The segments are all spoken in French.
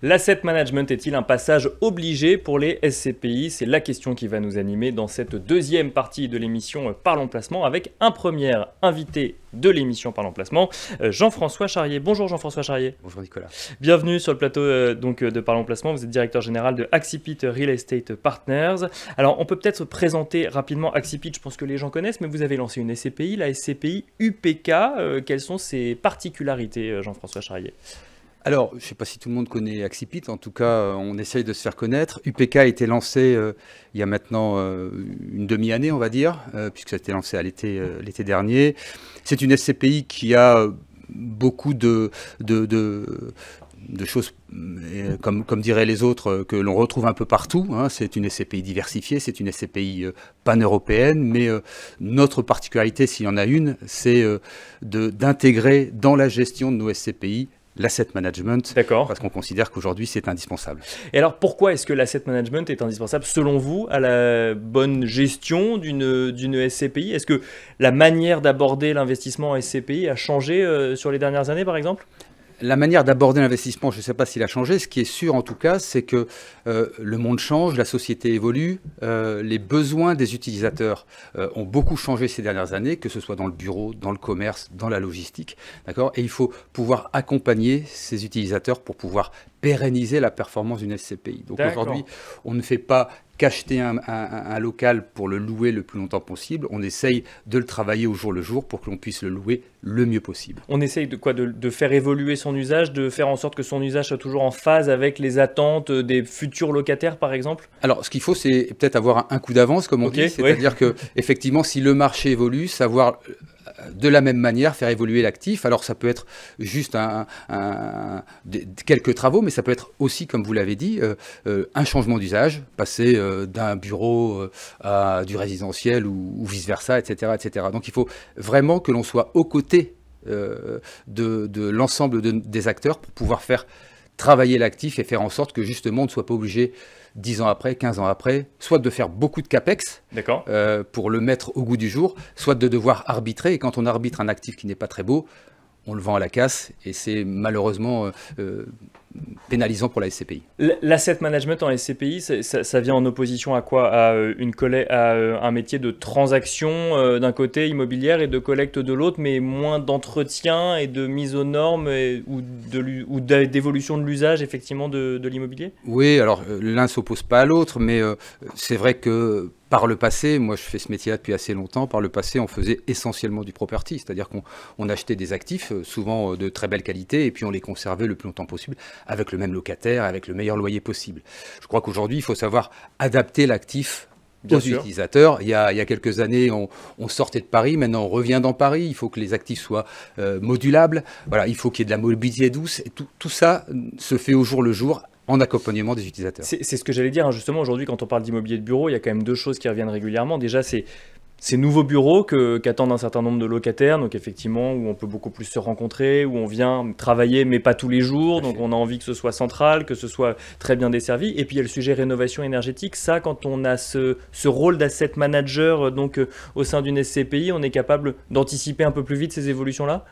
L'asset management est-il un passage obligé pour les SCPI? C'est la question qui va nous animer dans cette deuxième partie de l'émission Parlons Placement avec un premier invité de l'émission Parlons Placement, Jean-François Charrier. Bonjour Jean-François Charrier. Bonjour Nicolas. Bienvenue sur le plateau de Parlons Placement. Vous êtes directeur général de Accipit Real Estate Partners. Alors on peut peut-être se présenter rapidement Accipit, je pense que les gens connaissent, mais vous avez lancé une SCPI, la SCPI UPK. Quelles sont ses particularités, Jean-François Charrier? Alors, je ne sais pas si tout le monde connaît Accipit, en tout cas, on essaye de se faire connaître. UPK a été lancé il y a maintenant une demi-année, on va dire, puisque ça a été lancé à l'été dernier. C'est une SCPI qui a beaucoup de choses, comme diraient les autres, que l'on retrouve un peu partout. Hein. C'est une SCPI diversifiée, c'est une SCPI pan-européenne, mais notre particularité, s'il y en a une, c'est d'intégrer dans la gestion de nos SCPI l'asset management, parce qu'on considère qu'aujourd'hui c'est indispensable. Et alors pourquoi est-ce que l'asset management est indispensable selon vous à la bonne gestion d'une SCPI? Est-ce que la manière d'aborder l'investissement en SCPI a changé sur les dernières années par exemple? La manière d'aborder l'investissement, je ne sais pas s'il a changé. Ce qui est sûr en tout cas, c'est que le monde change, la société évolue, les besoins des utilisateurs ont beaucoup changé ces dernières années, que ce soit dans le bureau, dans le commerce, dans la logistique. D'accord ? Et il faut pouvoir accompagner ces utilisateurs pour pouvoir pérenniser la performance d'une SCPI. Donc aujourd'hui, on ne fait pas qu'acheter un local pour le louer le plus longtemps possible. On essaye de le travailler au jour le jour pour que l'on puisse le louer le mieux possible. On essaye de quoi? De faire évoluer son usage, de faire en sorte que son usage soit toujours en phase avec les attentes des futurs locataires, par exemple? Alors, ce qu'il faut, c'est peut-être avoir un coup d'avance, comme on dit. C'est-à-dire que, effectivement, si le marché évolue, savoir de la même manière faire évoluer l'actif. Alors ça peut être juste quelques travaux, mais ça peut être aussi, comme vous l'avez dit, un changement d'usage, passer d'un bureau à du résidentiel ou vice-versa, etc., etc. Donc il faut vraiment que l'on soit aux côtés de l'ensemble des acteurs pour pouvoir faire travailler l'actif et faire en sorte que justement on ne soit pas obligé 10 ans après, 15 ans après, soit de faire beaucoup de capex pour le mettre au goût du jour, soit de devoir arbitrer. Et quand on arbitre un actif qui n'est pas très beau, on le vend à la casse et c'est malheureusement pénalisant pour la SCPI. L'asset management en SCPI, ça vient en opposition à quoi? À un métier de transaction d'un côté immobilière et de collecte de l'autre, mais moins d'entretien et de mise aux normes ou d'évolution de l'usage effectivement de l'immobilier? Oui, alors l'un ne s'oppose pas à l'autre, mais c'est vrai que par le passé, moi je fais ce métier-là depuis assez longtemps, par le passé on faisait essentiellement du property, c'est-à-dire qu'on achetait des actifs, souvent de très belle qualité, et puis on les conservait le plus longtemps possible, avec le même locataire, avec le meilleur loyer possible. Je crois qu'aujourd'hui il faut savoir adapter l'actif aux utilisateurs. Il y a quelques années, on sortait de Paris, maintenant on revient dans Paris, il faut que les actifs soient modulables, voilà, il faut qu'il y ait de la mobilité douce, et tout ça se fait au jour le jour, en accompagnement des utilisateurs. C'est ce que j'allais dire, hein, justement, aujourd'hui, quand on parle d'immobilier de bureau, il y a quand même deux choses qui reviennent régulièrement. Déjà, c'est ces nouveaux bureaux qu'attendent un certain nombre de locataires, donc effectivement, où on peut beaucoup plus se rencontrer, où on vient travailler, mais pas tous les jours, donc on a envie que ce soit central, que ce soit très bien desservi. Et puis, il y a le sujet rénovation énergétique. Ça, quand on a ce rôle d'asset manager au sein d'une SCPI, on est capable d'anticiper un peu plus vite ces évolutions-là?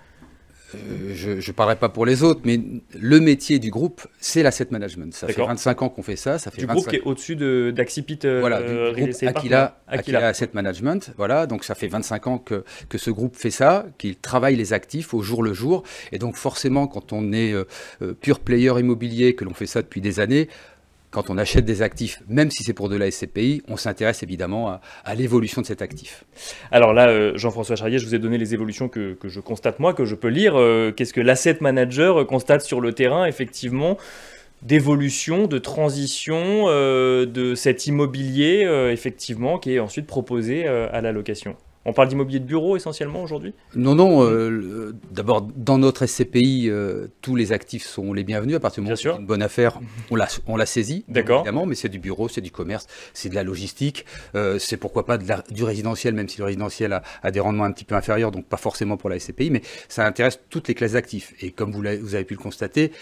Je ne parlerai pas pour les autres, mais le métier du groupe, c'est l'asset management. Ça fait 25 ans qu'on fait ça. Du groupe qui est au-dessus d'Accipit voilà, du groupe Aquila Asset Management. Voilà, donc ça fait 25 ans que ce groupe fait ça, qu'il travaille les actifs au jour le jour. Et donc forcément, quand on est pure player immobilier, que l'on fait ça depuis des années, quand on achète des actifs, même si c'est pour de la SCPI, on s'intéresse évidemment à l'évolution de cet actif. Alors là, Jean-François Charrier, je vous ai donné les évolutions que je constate moi, que je peux lire. Qu'est-ce que l'asset manager constate sur le terrain, effectivement, d'évolution, de transition de cet immobilier, effectivement, qui est ensuite proposé à la location? On parle d'immobilier de bureau essentiellement aujourd'hui? Non, non. D'abord, dans notre SCPI, tous les actifs sont les bienvenus. À partir du moment où c'est une bonne affaire, on la saisit, évidemment, mais c'est du bureau, c'est du commerce, c'est de la logistique, c'est pourquoi pas du résidentiel, même si le résidentiel a des rendements un petit peu inférieurs, donc pas forcément pour la SCPI, mais ça intéresse toutes les classes d'actifs. Et comme vous avez pu le constater,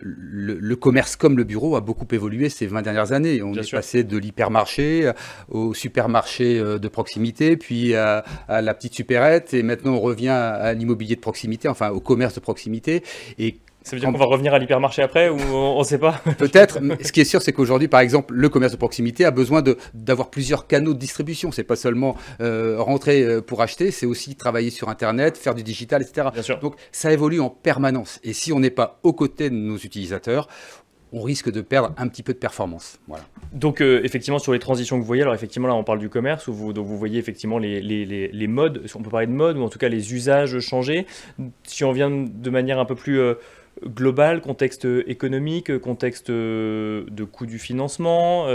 le commerce comme le bureau a beaucoup évolué ces 20 dernières années. On est passé de l'hypermarché au supermarché de proximité, puis à la petite supérette, et maintenant on revient à l'immobilier de proximité, enfin au commerce de proximité. Et Ça veut dire qu'on va revenir à l'hypermarché après ou on ne sait pas? Peut-être. Mais ce qui est sûr, c'est qu'aujourd'hui, par exemple, le commerce de proximité a besoin d'avoir plusieurs canaux de distribution. C'est pas seulement rentrer pour acheter, c'est aussi travailler sur Internet, faire du digital, etc. Bien sûr. Donc ça évolue en permanence. Et si on n'est pas aux côtés de nos utilisateurs, on risque de perdre un petit peu de performance. Voilà. Donc effectivement sur les transitions que vous voyez, alors effectivement là on parle du commerce, donc vous voyez effectivement les modes, on peut parler de mode ou en tout cas les usages changer. Si on vient de manière un peu plus globale, contexte économique, contexte de coût du financement,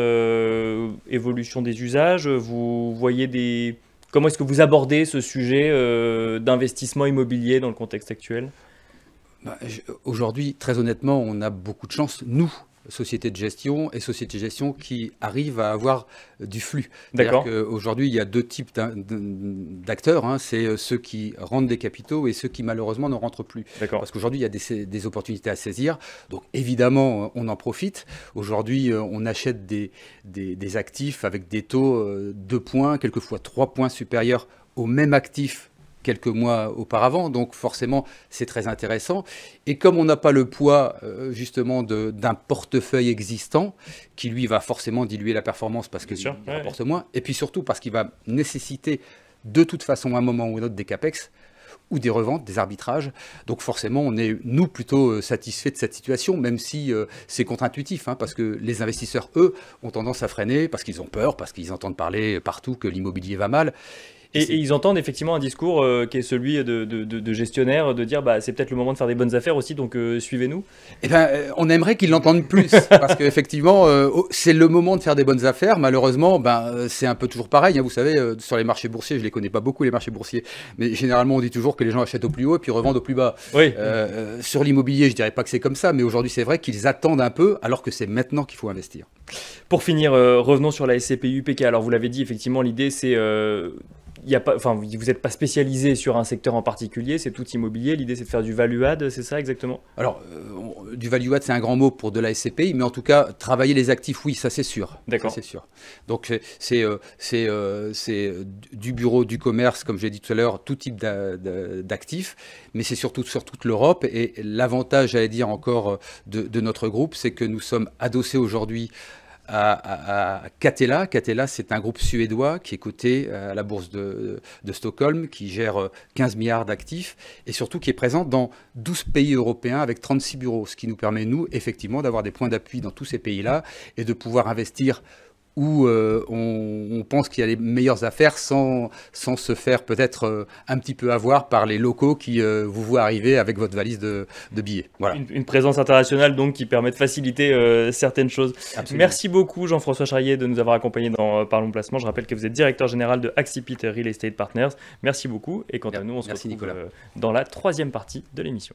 évolution des usages, vous voyez comment est-ce que vous abordez ce sujet d'investissement immobilier dans le contexte actuel? Aujourd'hui, très honnêtement, on a beaucoup de chance, nous, sociétés de gestion et sociétés de gestion qui arrivent à avoir du flux. D'accord. Aujourd'hui, il y a deux types d'acteurs, hein. C'est ceux qui rentrent des capitaux et ceux qui malheureusement ne rentrent plus. D'accord. Parce qu'aujourd'hui, il y a des opportunités à saisir. Donc évidemment, on en profite. Aujourd'hui, on achète des actifs avec des taux 2 points, quelquefois 3 points supérieurs au même actif quelques mois auparavant, donc forcément c'est très intéressant. Et comme on n'a pas le poids justement d'un portefeuille existant, qui lui va forcément diluer la performance parce qu'il rapporte moins, et puis surtout parce qu'il va nécessiter de toute façon à un moment ou à un autre des capex, ou des reventes, des arbitrages. Donc forcément, on est, nous, plutôt satisfaits de cette situation, même si c'est contre-intuitif, hein, parce que les investisseurs, eux, ont tendance à freiner, parce qu'ils ont peur, parce qu'ils entendent parler partout que l'immobilier va mal. Et ils entendent effectivement un discours qui est celui de gestionnaire, de dire c'est peut-être le moment de faire des bonnes affaires aussi, donc suivez-nous. Eh ben, on aimerait qu'ils l'entendent plus, parce qu'effectivement, c'est le moment de faire des bonnes affaires. Malheureusement, c'est un peu toujours pareil. Hein, vous savez, sur les marchés boursiers, je ne les connais pas beaucoup, les marchés boursiers, mais généralement, on dit toujours que les gens achètent au plus haut et puis revendent au plus bas. Oui. Sur l'immobilier, je ne dirais pas que c'est comme ça, mais aujourd'hui, c'est vrai qu'ils attendent un peu, alors que c'est maintenant qu'il faut investir. Pour finir, revenons sur la SCPI UPK. Alors, vous l'avez dit, effectivement, l'idée, c'est... vous n'êtes pas spécialisé sur un secteur en particulier, c'est tout immobilier. L'idée, c'est de faire du value-add, c'est ça exactement? Alors, du value-add, c'est un grand mot pour de la SCPI, mais en tout cas, travailler les actifs, oui, ça c'est sûr. D'accord. Ça c'est sûr. Donc, c'est du bureau, du commerce, comme je l'ai dit tout à l'heure, tout type d'actifs, mais c'est surtout sur toute l'Europe. Et l'avantage, j'allais dire encore, de notre groupe, c'est que nous sommes adossés aujourd'hui à Catella. Catella, c'est un groupe suédois qui est coté à la bourse de Stockholm, qui gère 15 milliards d'actifs et surtout qui est présent dans 12 pays européens avec 36 bureaux, ce qui nous permet, nous, effectivement, d'avoir des points d'appui dans tous ces pays-là et de pouvoir investir où on pense qu'il y a les meilleures affaires sans se faire peut-être un petit peu avoir par les locaux qui vous voient arriver avec votre valise de billets. Voilà. Une présence internationale donc qui permet de faciliter certaines choses. Absolument. Merci beaucoup Jean-François Charrier de nous avoir accompagnés dans Parlons Placement. Je rappelle que vous êtes directeur général de Accipit Real Estate Partners. Merci beaucoup et quant à nous, on se retrouve dans la 3e partie de l'émission.